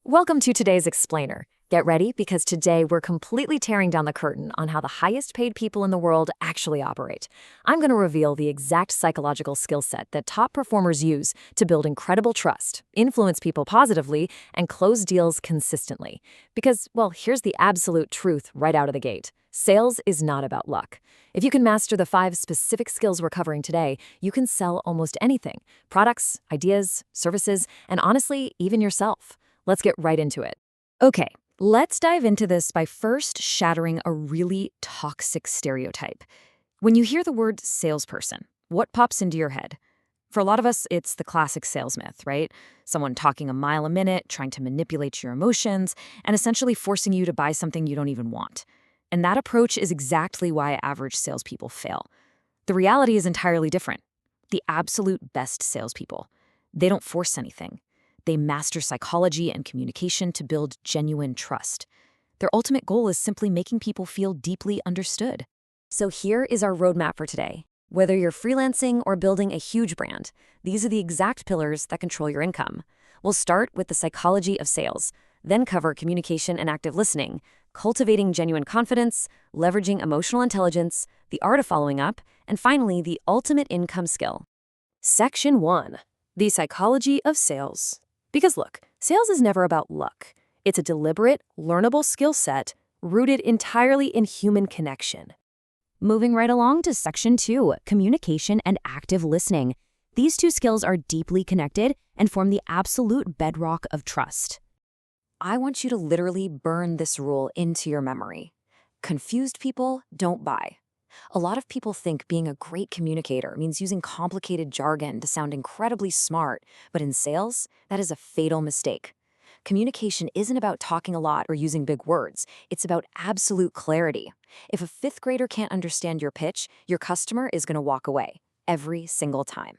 Welcome to today's Explainer. Get ready because today we're completely tearing down the curtain on how the highest paid people in the world actually operate. I'm going to reveal the exact psychological skill set that top performers use to build incredible trust, influence people positively, and close deals consistently. Because, well, here's the absolute truth right out of the gate. Sales is not about luck. If you can master the 5 specific skills we're covering today, you can sell almost anything: products, ideas, services, and honestly, even yourself. Let's get right into it. Okay, let's dive into this by first shattering a really toxic stereotype. When you hear the word salesperson, what pops into your head? For a lot of us, it's the classic sales myth, right? Someone talking a mile a minute, trying to manipulate your emotions, and essentially forcing you to buy something you don't even want. And that approach is exactly why average salespeople fail. The reality is entirely different. The absolute best salespeople, they don't force anything. They master psychology and communication to build genuine trust. Their ultimate goal is simply making people feel deeply understood. So here is our roadmap for today. Whether you're freelancing or building a huge brand, these are the exact pillars that control your income. We'll start with the psychology of sales, then cover communication and active listening, cultivating genuine confidence, leveraging emotional intelligence, the art of following up, and finally, the ultimate income skill. Section 1. The psychology of sales. Because look, sales is never about luck. It's a deliberate, learnable skill set rooted entirely in human connection. Moving right along to Section 2, communication and active listening. These two skills are deeply connected and form the absolute bedrock of trust. I want you to literally burn this rule into your memory. Confused people don't buy. A lot of people think being a great communicator means using complicated jargon to sound incredibly smart, but in sales, that is a fatal mistake. Communication isn't about talking a lot or using big words. It's about absolute clarity. If a 5th grader can't understand your pitch, your customer is going to walk away every single time.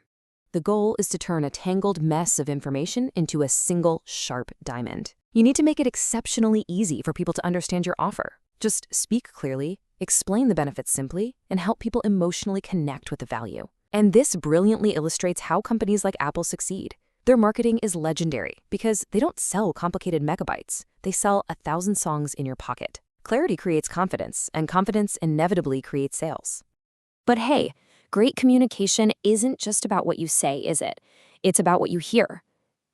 The goal is to turn a tangled mess of information into a single sharp diamond. You need to make it exceptionally easy for people to understand your offer. Just speak clearly, explain the benefits simply, and help people emotionally connect with the value. And this brilliantly illustrates how companies like Apple succeed. Their marketing is legendary because they don't sell complicated megabytes. They sell 1,000 songs in your pocket. Clarity creates confidence, and confidence inevitably creates sales. But hey, great communication isn't just about what you say, is it? It's about what you hear.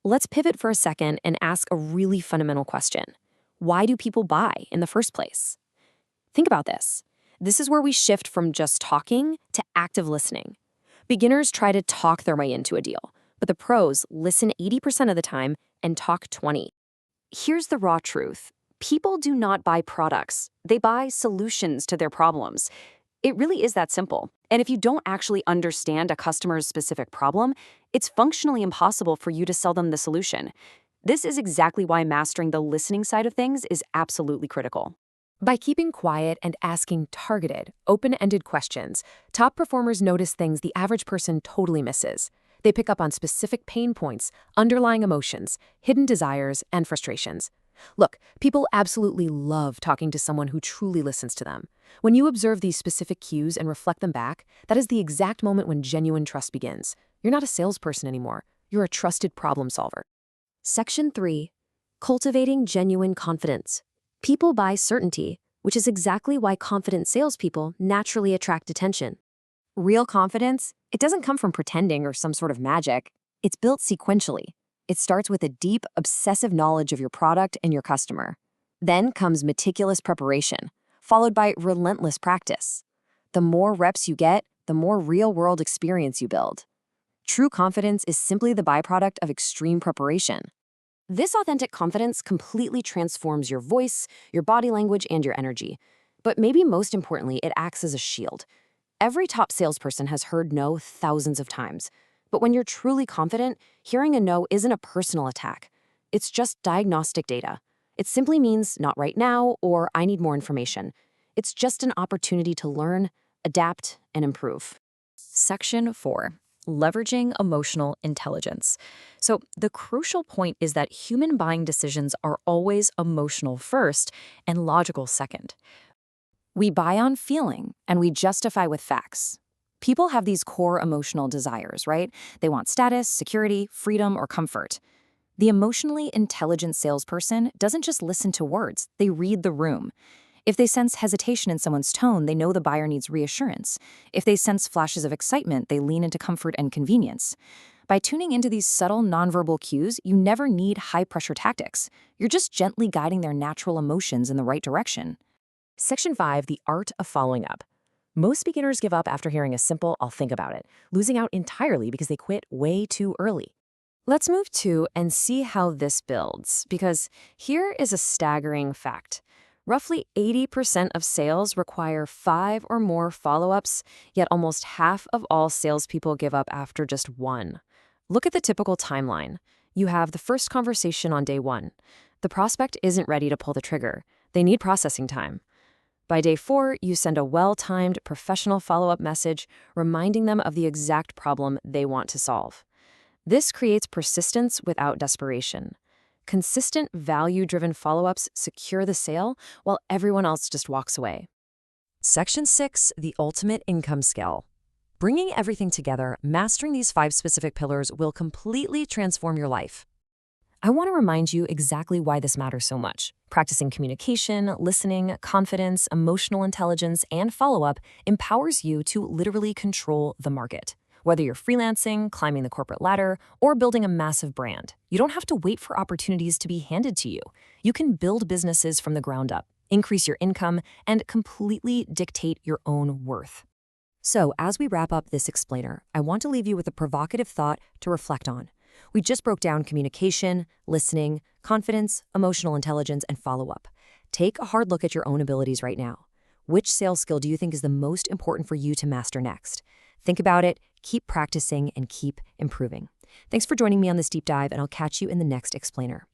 Let's pivot for a second and ask a really fundamental question. Why do people buy in the first place? Think about this. This is where we shift from just talking to active listening. Beginners try to talk their way into a deal, but the pros listen 80% of the time and talk 20%. Here's the raw truth. People do not buy products. They buy solutions to their problems. It really is that simple. And if you don't actually understand a customer's specific problem, it's functionally impossible for you to sell them the solution. This is exactly why mastering the listening side of things is absolutely critical. By keeping quiet and asking targeted, open-ended questions, top performers notice things the average person totally misses. They pick up on specific pain points, underlying emotions, hidden desires, and frustrations. Look, people absolutely love talking to someone who truly listens to them. When you observe these specific cues and reflect them back, that is the exact moment when genuine trust begins. You're not a salesperson anymore. You're a trusted problem solver. Section 3. Cultivating genuine confidence. People buy certainty, which is exactly why confident salespeople naturally attract attention. Real confidence, it doesn't come from pretending or some sort of magic. It's built sequentially. It starts with a deep, obsessive knowledge of your product and your customer. Then comes meticulous preparation, followed by relentless practice. The more reps you get, the more real-world experience you build. True confidence is simply the byproduct of extreme preparation. This authentic confidence completely transforms your voice, your body language, and your energy. But maybe most importantly, it acts as a shield. Every top salesperson has heard no thousands of times. But when you're truly confident, hearing a no isn't a personal attack. It's just diagnostic data. It simply means not right now or I need more information. It's just an opportunity to learn, adapt, and improve. Section 4. Leveraging emotional intelligence. So the crucial point is that human buying decisions are always emotional first and logical second. We buy on feeling and we justify with facts. People have these core emotional desires, right? They want status, security, freedom, or comfort. The emotionally intelligent salesperson doesn't just listen to words, they read the room. If they sense hesitation in someone's tone, they know the buyer needs reassurance. If they sense flashes of excitement, they lean into comfort and convenience. By tuning into these subtle nonverbal cues, you never need high-pressure tactics. You're just gently guiding their natural emotions in the right direction. Section 5, the art of following up. Most beginners give up after hearing a simple, "I'll think about it," losing out entirely because they quit way too early. Let's move to and see how this builds, because here is a staggering fact. Roughly 80% of sales require 5 or more follow-ups, yet almost half of all salespeople give up after just one. Look at the typical timeline. You have the first conversation on day 1. The prospect isn't ready to pull the trigger. They need processing time. By day 4, you send a well-timed professional follow-up message reminding them of the exact problem they want to solve. This creates persistence without desperation. Consistent, value-driven follow-ups secure the sale while everyone else just walks away. Section 6, the ultimate income skill. Bringing everything together, mastering these 5 specific pillars will completely transform your life. I want to remind you exactly why this matters so much. Practicing communication, listening, confidence, emotional intelligence, and follow-up empowers you to literally control the market. Whether you're freelancing, climbing the corporate ladder, or building a massive brand, you don't have to wait for opportunities to be handed to you. You can build businesses from the ground up, increase your income, and completely dictate your own worth. So, as we wrap up this explainer, I want to leave you with a provocative thought to reflect on. We just broke down communication, listening, confidence, emotional intelligence, and follow-up. Take a hard look at your own abilities right now. Which sales skill do you think is the most important for you to master next? Think about it, keep practicing, and keep improving. Thanks for joining me on this deep dive, and I'll catch you in the next explainer.